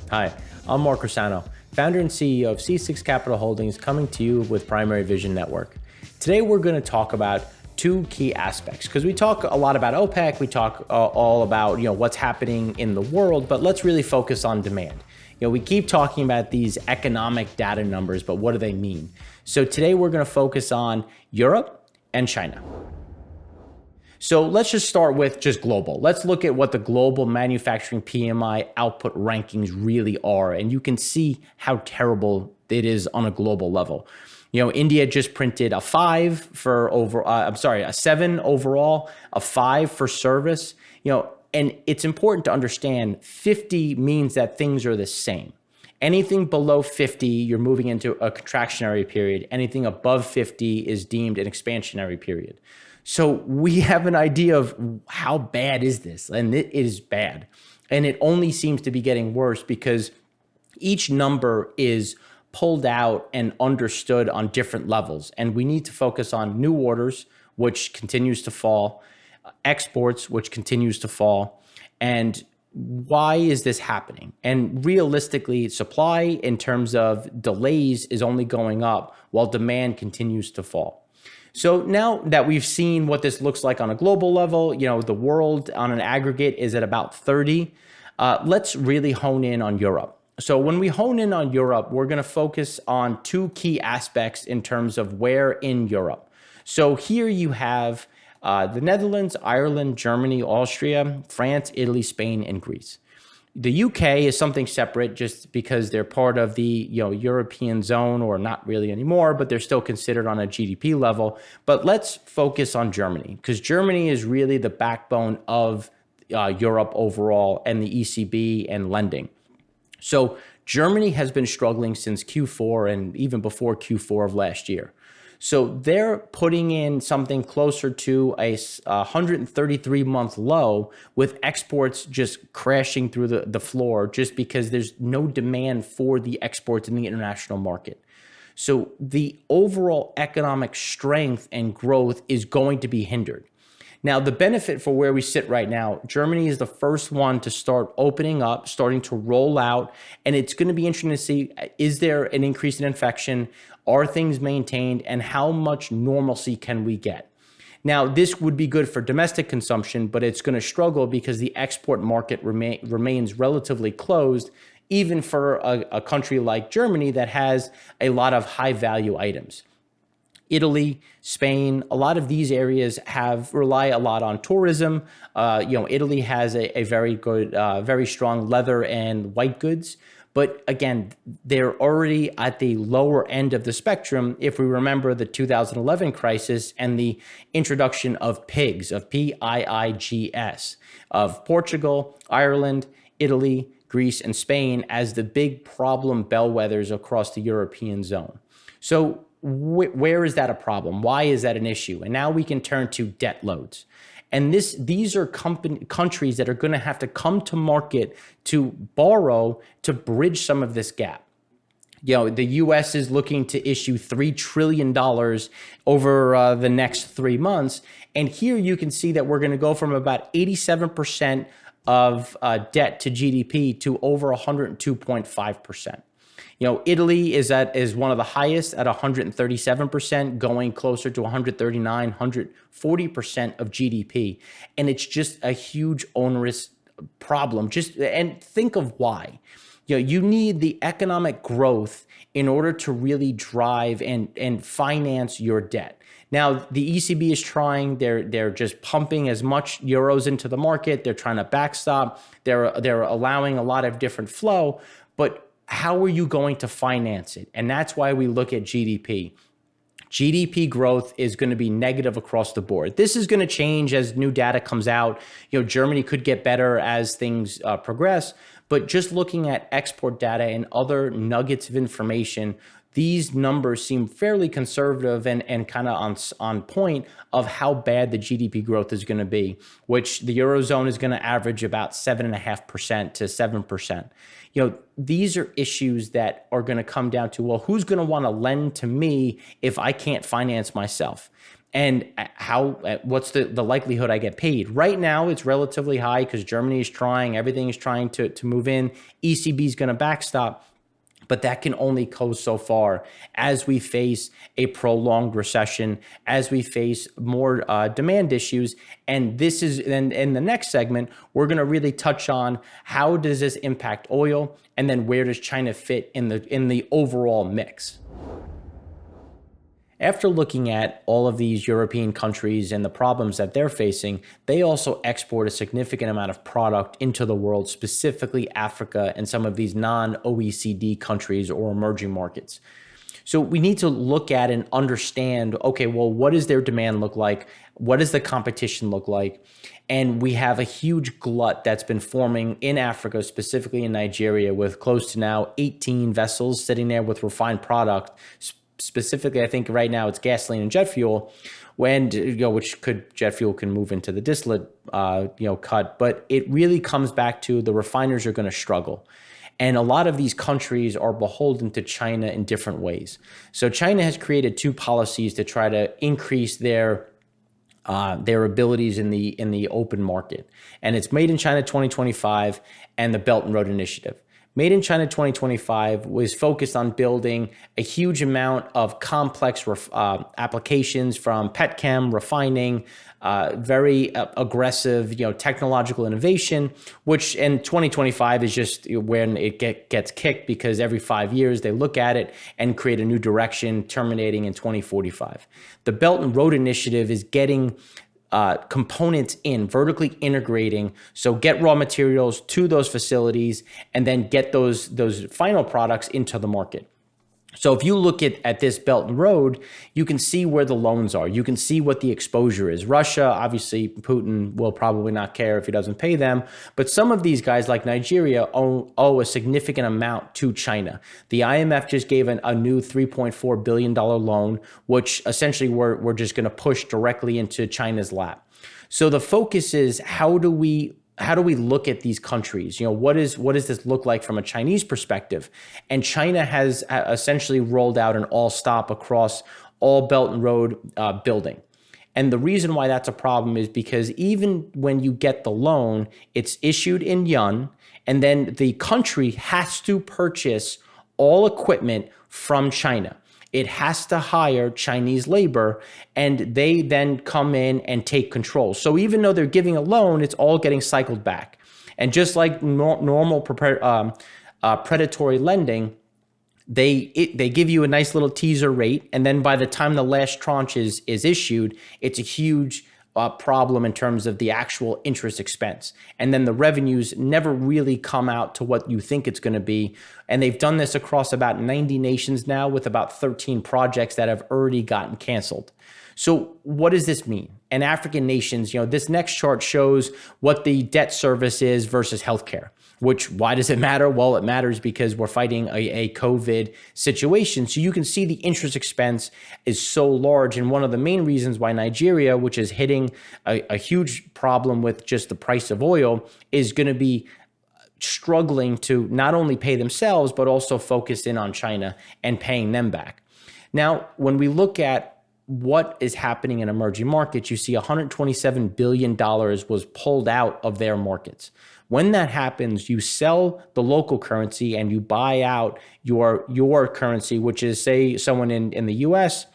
Hi, I'm Mark Rossano, founder and CEO of C6 Capital Holdings, coming to you with Primary Vision Network. Today we're going to talk about two key aspects, because we talk a lot about OPEC, we talk all about what's happening in the world, but let's really focus on demand. We keep talking about these economic data numbers, but what do they mean? So today we're going to focus on Europe and China. So let's just start with just global. Let's look at what the global manufacturing PMI output rankings really are, and you can see how terrible it is on a global level. India just printed a 5 for a 7 overall, a 5 for service. And it's important to understand 50 means that things are the same. Anything below 50, you're moving into a contractionary period. Anything above 50 is deemed an expansionary period. So we have an idea of how bad is this, and it is bad. And it only seems to be getting worse because each number is pulled out and understood on different levels. And we need to focus on new orders, which continues to fall, exports, which continues to fall. And why is this happening? And realistically, supply in terms of delays is only going up while demand continues to fall. So now that we've seen what this looks like on a global level, the world on an aggregate is at about 30. Let's really hone in on Europe. So when we hone in on Europe, we're going to focus on two key aspects in terms of where in Europe. So here you have the Netherlands, Ireland, Germany, Austria, France, Italy, Spain, and Greece. The UK is something separate just because they're part of the European zone, or not really anymore, but they're still considered on a GDP level. But let's focus on Germany, because Germany is really the backbone of Europe overall and the ECB and lending. So Germany has been struggling since Q4 and even before Q4 of last year. So they're putting in something closer to a 133-month low, with exports just crashing through the floor just because there's no demand for the exports in the international market. So the overall economic strength and growth is going to be hindered. Now, the benefit for where we sit right now, Germany is the first one to start opening up, starting to roll out, and it's going to be interesting to see, is there an increase in infection? Are things maintained? And how much normalcy can we get? Now, this would be good for domestic consumption, but it's going to struggle because the export market remains relatively closed, even for a country like Germany that has a lot of high-value items. Italy, Spain, a lot of these areas rely a lot on tourism. Italy has a very good, very strong leather and white goods. But again, they're already at the lower end of the spectrum if we remember the 2011 crisis and the introduction of PIGS, of PIIGS, of Portugal, Ireland, Italy, Greece, and Spain as the big problem bellwethers across the European zone. So where is that a problem? Why is that an issue? And now we can turn to debt loads. And these are countries that are going to have to come to market to borrow to bridge some of this gap. The U.S. is looking to issue $3 trillion over the next 3 months. And here you can see that we're going to go from about 87% of debt to GDP to over 102.5%. Italy is one of the highest at 137%, going closer to 139, 140% of GDP. And it's just a huge onerous problem. And think of why. You need the economic growth in order to really drive and finance your debt. Now, the ECB is trying, they're just pumping as much euros into the market. They're trying to backstop. They're allowing a lot of different flow, but how are you going to finance it? And that's why we look at GDP. GDP growth is going to be negative across the board. This is going to change as new data comes out. Germany could get better as things progress, but just looking at export data and other nuggets of information, these numbers seem fairly conservative and kind of on point of how bad the GDP growth is going to be, which the Eurozone is going to average about 7.5% to 7%. These are issues that are going to come down to, well, who's going to want to lend to me if I can't finance myself? And what's the likelihood I get paid? Right now, it's relatively high because Germany is trying, everything is trying to move in. ECB is going to backstop. But that can only go so far as we face a prolonged recession, as we face more demand issues. And this is, in the next segment, we're going to really touch on how does this impact oil, and then where does China fit in the overall mix. After looking at all of these European countries and the problems that they're facing, they also export a significant amount of product into the world, specifically Africa and some of these non-OECD countries or emerging markets. So we need to look at and understand, okay, well, what does their demand look like? What does the competition look like? And we have a huge glut that's been forming in Africa, specifically in Nigeria, with close to now 18 vessels sitting there with refined product. Specifically, I think right now it's gasoline and jet fuel, jet fuel can move into the distillate cut, but it really comes back to the refiners are going to struggle. And a lot of these countries are beholden to China in different ways. So China has created two policies to try to increase their abilities in the open market. And it's Made in China 2025 and the Belt and Road Initiative. Made in China 2025 was focused on building a huge amount of complex applications from petchem, refining, very aggressive, technological innovation, which in 2025 is just when it gets kicked because every 5 years they look at it and create a new direction, terminating in 2045. The Belt and Road Initiative is getting components in, vertically integrating, so get raw materials to those facilities and then get those final products into the market. So if you look at this Belt and Road, you can see where the loans are. You can see what the exposure is. Russia, obviously, Putin will probably not care if he doesn't pay them. But some of these guys like Nigeria owe a significant amount to China. The IMF just gave a new $3.4 billion loan, which essentially we're just going to push directly into China's lap. So the focus is how do we look at these countries? What does this look like from a Chinese perspective? And China has essentially rolled out an all stop across all Belt and Road building. And the reason why that's a problem is because even when you get the loan, it's issued in yuan, and then the country has to purchase all equipment from China. It has to hire Chinese labor, and they then come in and take control. So even though they're giving a loan, it's all getting cycled back. And just like normal predatory lending, they give you a nice little teaser rate, and then by the time the last tranche is issued, it's a huge problem in terms of the actual interest expense. And then the revenues never really come out to what you think it's going to be. And they've done this across about 90 nations now with about 13 projects that have already gotten canceled. So what does this mean? And African nations, this next chart shows what the debt service is versus healthcare. Why does it matter? Well, it matters because we're fighting a COVID situation. So you can see the interest expense is so large. And one of the main reasons why Nigeria, which is hitting a huge problem with just the price of oil, is going to be struggling to not only pay themselves, but also focus in on China and paying them back. Now, when we look at what is happening in emerging markets, you see $127 billion was pulled out of their markets. When that happens, you sell the local currency and you buy out your currency, which is, say, someone in the US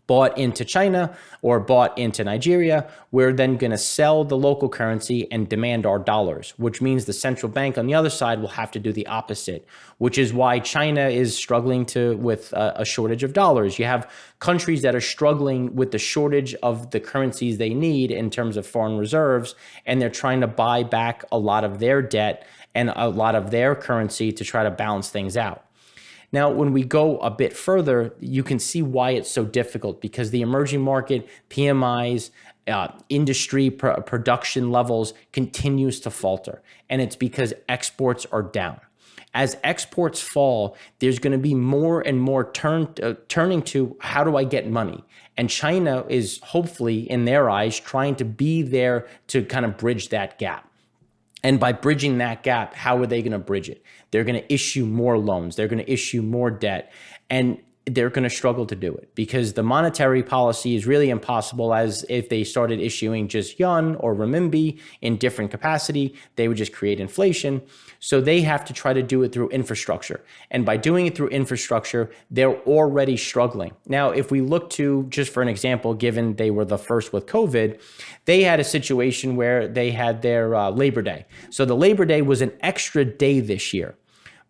bought into China or bought into Nigeria. We're then going to sell the local currency and demand our dollars, which means the central bank on the other side will have to do the opposite, which is why China is struggling with a shortage of dollars. You have countries that are struggling with the shortage of the currencies they need in terms of foreign reserves, and they're trying to buy back a lot of their debt and a lot of their currency to try to balance things out. Now, when we go a bit further, you can see why it's so difficult, because the emerging market, PMIs, industry production levels continues to falter. And it's because exports are down. As exports fall, there's going to be more and more turning to how do I get money? And China is hopefully, in their eyes, trying to be there to kind of bridge that gap. And by bridging that gap, how are they going to bridge it? They're going to issue more loans. They're going to issue more debt. And they're going to struggle to do it because the monetary policy is really impossible. As if they started issuing just yuan or renminbi in different capacity, they would just create inflation. So they have to try to do it through infrastructure. And by doing it through infrastructure, they're already struggling. Now, if we look to, just for an example, given they were the first with COVID, they had a situation where they had their Labor Day. So the Labor Day was an extra day this year,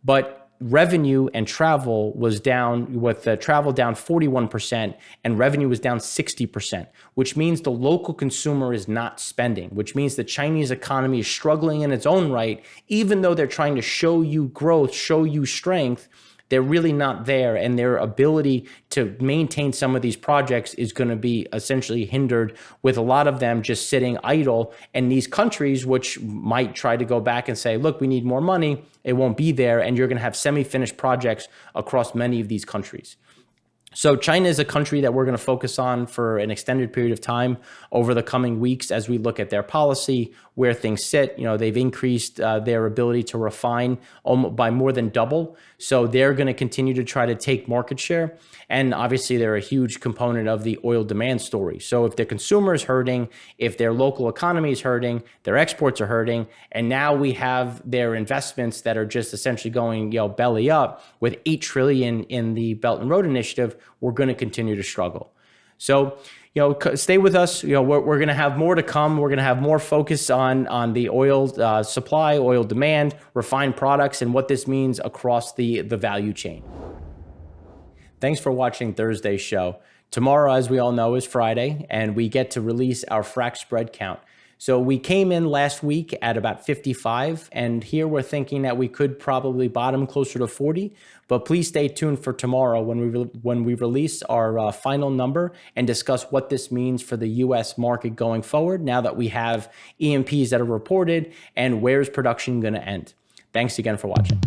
but revenue and travel was down, with travel down 41% and revenue was down 60%, which means the local consumer is not spending, which means the Chinese economy is struggling in its own right. Even though they're trying to show you growth, show you strength, they're really not there, and their ability to maintain some of these projects is going to be essentially hindered, with a lot of them just sitting idle. And these countries, which might try to go back and say, look, we need more money, it won't be there, and you're going to have semi-finished projects across many of these countries. So China is a country that we're going to focus on for an extended period of time over the coming weeks as we look at their policy, where things sit. They've increased their ability to refine by more than double. So they're going to continue to try to take market share. And obviously, they're a huge component of the oil demand story. So if their consumer is hurting, if their local economy is hurting, their exports are hurting, and now we have their investments that are just essentially going belly up with $8 trillion in the Belt and Road Initiative, we're going to continue to struggle. So, stay with us. We're going to have more to come. We're going to have more focus on the oil supply, oil demand, refined products, and what this means across the value chain. Thanks for watching Thursday's show. Tomorrow, as we all know, is Friday, and we get to release our Frac Spread Count. So we came in last week at about 55, and here we're thinking that we could probably bottom closer to 40. But please stay tuned for tomorrow when we release our final number and discuss what this means for the U.S. market going forward, now that we have E&Ps that are reported and where's production going to end. Thanks again for watching.